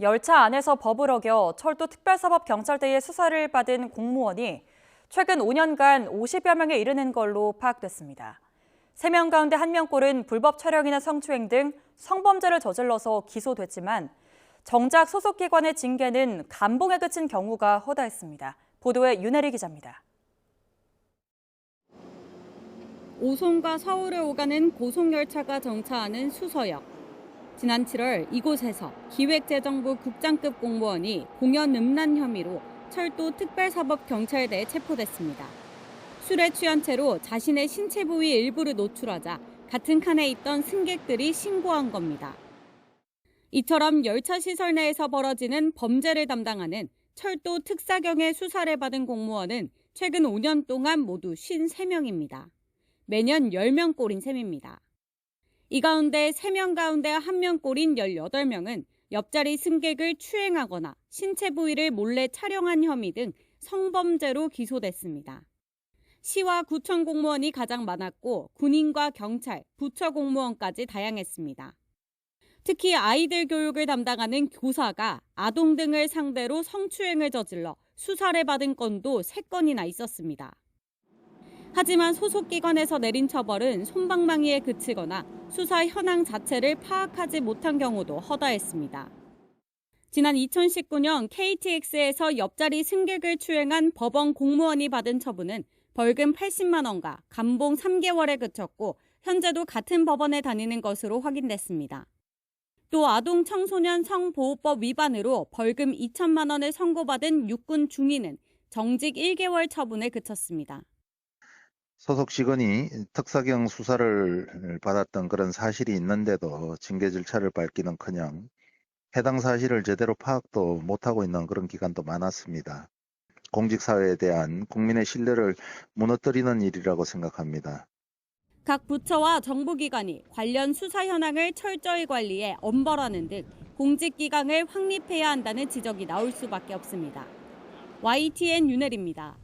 열차 안에서 법을 어겨 철도특별사법경찰대의 수사를 받은 공무원이 최근 5년간 50여 명에 이르는 걸로 파악됐습니다. 3명 가운데 1명꼴은 불법 촬영이나 성추행 등 성범죄를 저질러서 기소됐지만 정작 소속기관의 징계는 감봉에 그친 경우가 허다했습니다. 보도에 윤혜리 기자입니다. 오송과 서울을 오가는 고속열차가 정차하는 수서역. 지난 7월 이곳에서 기획재정부 국장급 공무원이 공연 음란 혐의로 철도특별사법경찰대에 체포됐습니다. 술에 취한 채로 자신의 신체 부위 일부를 노출하자 같은 칸에 있던 승객들이 신고한 겁니다. 이처럼 열차 시설 내에서 벌어지는 범죄를 담당하는 철도 특사경의 수사를 받은 공무원은 최근 5년 동안 모두 53명입니다. 매년 10명꼴인 셈입니다. 이 가운데 3명 가운데 1명꼴인 18명은 옆자리 승객을 추행하거나 신체 부위를 몰래 촬영한 혐의 등 성범죄로 기소됐습니다. 시와 구청 공무원이 가장 많았고 군인과 경찰, 부처 공무원까지 다양했습니다. 특히 아이들 교육을 담당하는 교사가 아동 등을 상대로 성추행을 저질러 수사를 받은 건도 3건이나 있었습니다. 하지만 소속기관에서 내린 처벌은 솜방망이에 그치거나 수사 현황 자체를 파악하지 못한 경우도 허다했습니다. 지난 2019년 KTX에서 옆자리 승객을 추행한 법원 공무원이 받은 처분은 벌금 80만 원과 감봉 3개월에 그쳤고 현재도 같은 법원에 다니는 것으로 확인됐습니다. 또 아동 청소년 성보호법 위반으로 벌금 2천만 원을 선고받은 육군 중위는 정직 1개월 처분에 그쳤습니다. 소속 직원이 특사경 수사를 받았던 그런 사실이 있는데도 징계 절차를 밟기는커녕 해당 사실을 제대로 파악도 못하고 있는 그런 기관도 많았습니다. 공직사회에 대한 국민의 신뢰를 무너뜨리는 일이라고 생각합니다. 각 부처와 정부기관이 관련 수사 현황을 철저히 관리해 엄벌하는 등 공직기강을 확립해야 한다는 지적이 나올 수밖에 없습니다. YTN 윤혜리입니다.